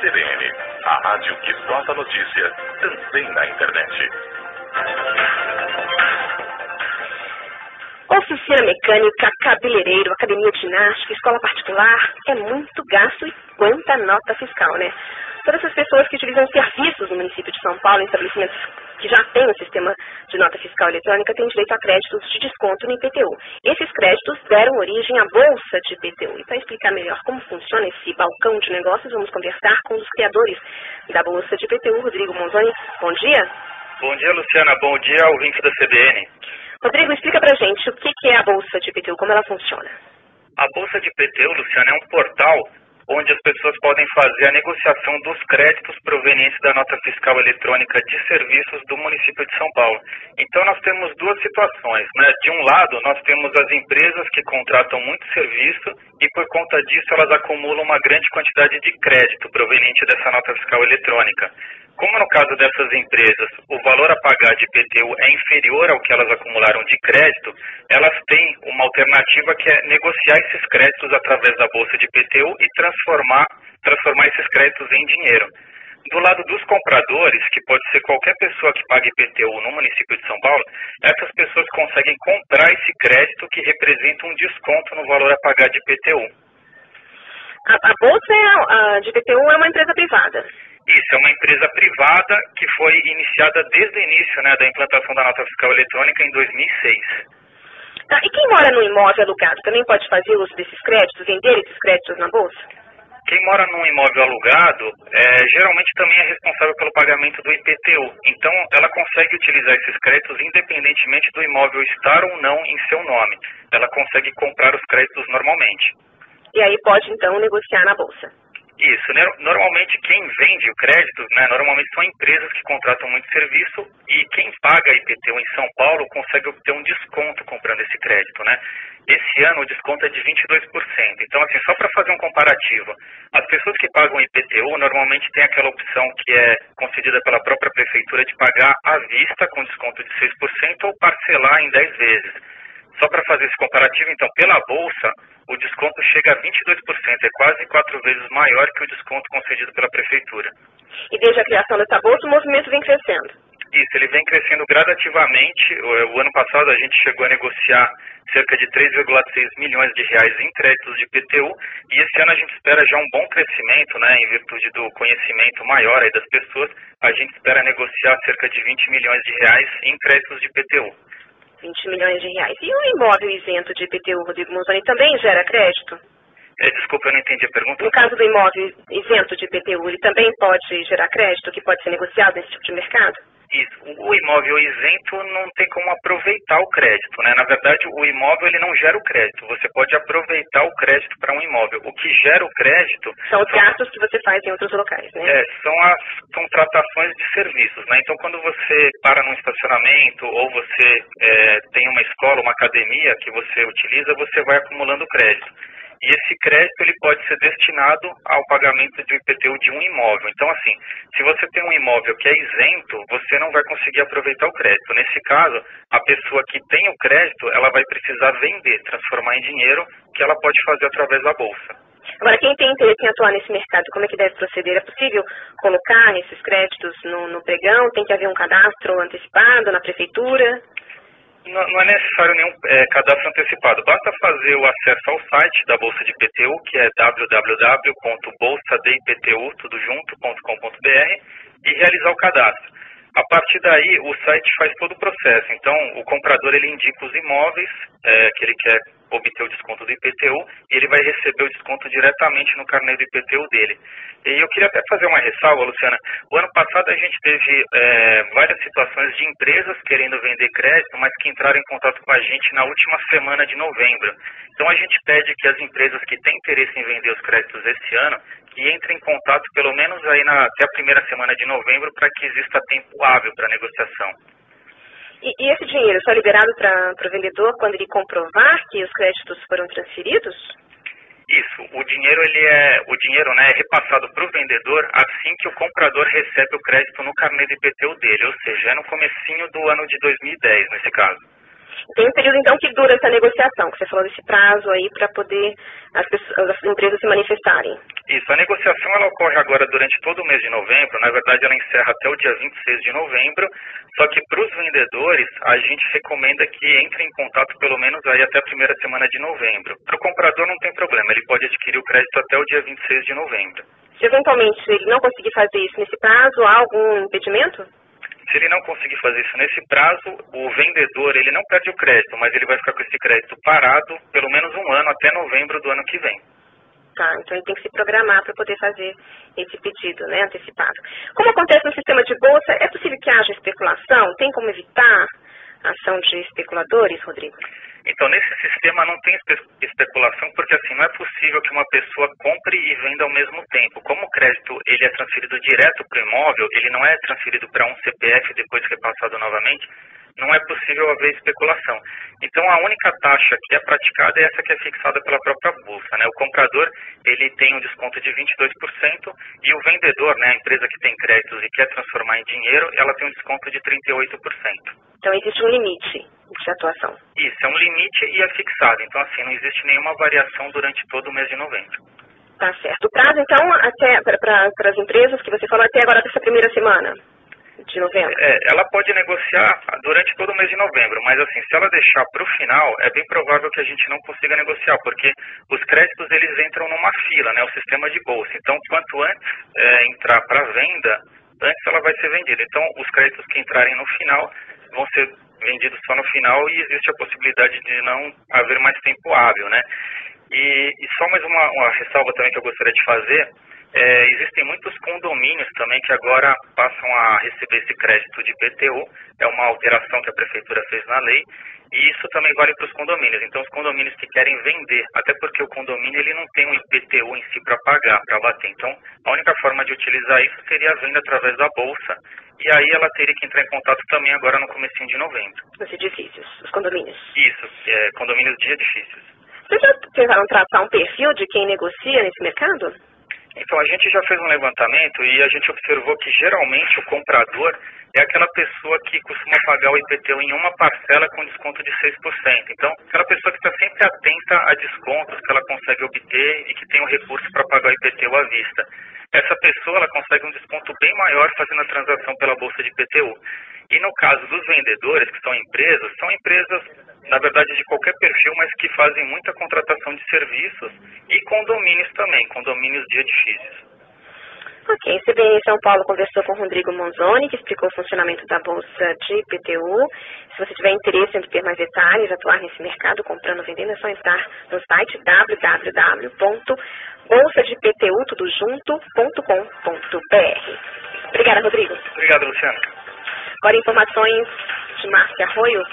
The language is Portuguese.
CBN, a rádio que toca notícia, também na internet. Oficina mecânica, cabeleireiro, academia de ginástica, escola particular, é muito gasto e quanta nota fiscal, né? Todas essas pessoas que utilizam serviços no município de São Paulo, em estabelecimentos que já têm um sistema de nota fiscal eletrônica, têm direito a créditos de desconto no IPTU. Esses créditos deram origem à Bolsa de IPTU. E para explicar melhor como funciona esse balcão de negócios, vamos conversar com um dos criadores da Bolsa de IPTU, Rodrigo Monzoni. Bom dia. Bom dia, Luciana. Bom dia, ouvinte da CBN. Rodrigo, explica pra gente o que é a Bolsa de IPTU, como ela funciona. A Bolsa de IPTU, Luciana, é um portal onde as pessoas podem fazer a negociação dos créditos provenientes da nota fiscal eletrônica de serviços do município de São Paulo. Então nós temos duas situações, né? De um lado, nós temos as empresas que contratam muito serviço e por conta disso elas acumulam uma grande quantidade de crédito proveniente dessa nota fiscal eletrônica. Como no caso dessas empresas, o valor a pagar de IPTU é inferior ao que elas acumularam de crédito, elas têm uma alternativa que é negociar esses créditos através da Bolsa de IPTU e transformar esses créditos em dinheiro. Do lado dos compradores, que pode ser qualquer pessoa que pague IPTU no município de São Paulo, essas pessoas conseguem comprar esse crédito que representa um desconto no valor a pagar de IPTU. A Bolsa de IPTU é uma empresa privada. Isso, é uma empresa privada que foi iniciada desde o início, né, da implantação da nota fiscal eletrônica em 2006. Tá, e quem mora no imóvel alugado também pode fazer uso desses créditos, vender esses créditos na Bolsa? Quem mora num imóvel alugado, geralmente também é responsável pelo pagamento do IPTU. Então, ela consegue utilizar esses créditos independentemente do imóvel estar ou não em seu nome. Ela consegue comprar os créditos normalmente. E aí pode, então, negociar na Bolsa. Isso, normalmente quem vende o crédito, né, normalmente são empresas que contratam muito serviço e quem paga IPTU em São Paulo consegue obter um desconto comprando esse crédito, né? Esse ano o desconto é de 22%. Então, assim, só para fazer um comparativo, as pessoas que pagam IPTU normalmente têm aquela opção que é concedida pela própria prefeitura de pagar à vista com desconto de 6% ou parcelar em 10 vezes. Só para fazer esse comparativo, então, pela Bolsa, o desconto chega a 22%, é quase 4 vezes maior que o desconto concedido pela Prefeitura. E desde a criação dessa Bolsa, o movimento vem crescendo? Isso, ele vem crescendo gradativamente. O ano passado a gente chegou a negociar cerca de 3,6 milhões de reais em créditos de IPTU e esse ano a gente espera já um bom crescimento, né, em virtude do conhecimento maior aí das pessoas, a gente espera negociar cerca de 20 milhões de reais em créditos de IPTU. 20 milhões de reais. E o imóvel isento de IPTU, Rodrigo Monzoni, também gera crédito? Desculpa, eu não entendi a pergunta. No caso do imóvel isento de IPTU, ele também pode gerar crédito, que pode ser negociado nesse tipo de mercado? Isso. O imóvel isento não tem como aproveitar o crédito, né? Na verdade, o imóvel ele não gera o crédito. Você pode aproveitar o crédito para um imóvel. O que gera o crédito... São os gastos que você faz em outros locais, né? São contratações de serviços, né? Então, quando você para num estacionamento ou você tem uma escola, uma academia que você utiliza, você vai acumulando crédito. E esse crédito ele pode ser destinado ao pagamento de IPTU de um imóvel. Então, assim, se você tem um imóvel que é isento, você não vai conseguir aproveitar o crédito. Nesse caso, a pessoa que tem o crédito, ela vai precisar vender, transformar em dinheiro, que ela pode fazer através da Bolsa. Agora, quem tem interesse em atuar nesse mercado, como é que deve proceder? É possível colocar esses créditos no pregão? Tem que haver um cadastro antecipado na prefeitura? Não é necessário nenhum cadastro antecipado. Basta fazer o acesso ao site da Bolsa de IPTU, que é www.bolsadeiptu.com.br e realizar o cadastro. A partir daí, o site faz todo o processo. Então, o comprador ele indica os imóveis que ele quer obter o desconto do IPTU e ele vai receber o desconto diretamente no carnê do IPTU dele. E eu queria até fazer uma ressalva, Luciana. O ano passado a gente teve várias situações de empresas querendo vender crédito, mas que entraram em contato com a gente na última semana de novembro. Então a gente pede que as empresas que têm interesse em vender os créditos esse ano, que entrem em contato pelo menos aí até a primeira semana de novembro para que exista tempo hábil para negociação. E esse dinheiro só é liberado para o vendedor quando ele comprovar que os créditos foram transferidos? Isso, o dinheiro né, é repassado para o vendedor assim que o comprador recebe o crédito no carnê do IPTU dele, ou seja, é no comecinho do ano de 2010 nesse caso. Tem um período, então, que dura essa negociação, que você falou desse prazo aí para poder as empresas se manifestarem. Isso, a negociação ela ocorre agora durante todo o mês de novembro, na verdade ela encerra até o dia 26 de novembro, só que para os vendedores a gente recomenda que entrem em contato pelo menos aí até a primeira semana de novembro. Para o comprador não tem problema, ele pode adquirir o crédito até o dia 26 de novembro. Se eventualmente ele não conseguir fazer isso nesse prazo, há algum impedimento? Se ele não conseguir fazer isso nesse prazo, o vendedor ele não perde o crédito, mas ele vai ficar com esse crédito parado pelo menos um ano, até novembro do ano que vem. Tá, então ele tem que se programar para poder fazer esse pedido, né, antecipado. Como acontece no sistema de bolsa, é possível que haja especulação? Tem como evitar a ação de especuladores, Rodrigo? Então, nesse sistema não tem especulação, porque assim, não é possível que uma pessoa compre e venda ao mesmo tempo. Como o crédito ele é transferido direto para o imóvel, ele não é transferido para um CPF depois repassado novamente, não é possível haver especulação. Então, a única taxa que é praticada é essa que é fixada pela própria bolsa, né? O comprador, ele tem um desconto de 22% e o vendedor, né, a empresa que tem créditos e quer transformar em dinheiro, ela tem um desconto de 38%. Então, existe um limite de atuação. Isso, é um limite e é fixado. Então, assim, não existe nenhuma variação durante todo o mês de novembro. Tá certo. O prazo, então, até para as empresas que você falou, até agora dessa primeira semana de novembro? Ela pode negociar durante todo o mês de novembro, mas assim, se ela deixar para o final, é bem provável que a gente não consiga negociar, porque os créditos eles entram numa fila, né, o sistema de bolsa. Então, quanto antes entrar para venda, antes ela vai ser vendida. Então, os créditos que entrarem no final vão ser vendidos só no final e existe a possibilidade de não haver mais tempo hábil, né? E só mais uma ressalva também que eu gostaria de fazer. Existem muitos condomínios também que agora passam a receber esse crédito de IPTU, é uma alteração que a Prefeitura fez na lei, e isso também vale para os condomínios. Então, os condomínios que querem vender, até porque o condomínio ele não tem um IPTU em si para pagar, para bater. Então, a única forma de utilizar isso seria a venda através da Bolsa, e aí ela teria que entrar em contato também agora no comecinho de novembro. Os edifícios, os condomínios. Isso, condomínios de edifícios. Vocês já tentaram traçar um perfil de quem negocia nesse mercado? Então, a gente já fez um levantamento e a gente observou que geralmente o comprador é aquela pessoa que costuma pagar o IPTU em uma parcela com desconto de 6%. Então, aquela pessoa que está sempre atenta a descontos que ela consegue obter e que tem o recurso para pagar o IPTU à vista. Essa pessoa ela consegue um desconto bem maior fazendo a transação pela Bolsa de IPTU. E no caso dos vendedores, que são empresas, na verdade, de qualquer perfil, mas que fazem muita contratação de serviços e condomínios também, condomínios de edifícios. Ok, o CBN São Paulo conversou com o Rodrigo Monzoni, que explicou o funcionamento da Bolsa de IPTU. Se você tiver interesse em obter mais detalhes, atuar nesse mercado, comprando ou vendendo, é só entrar no site www.bolsadeptu.com.br. Obrigada, Rodrigo. Obrigado, Luciano. Agora informações de Márcia Arroio.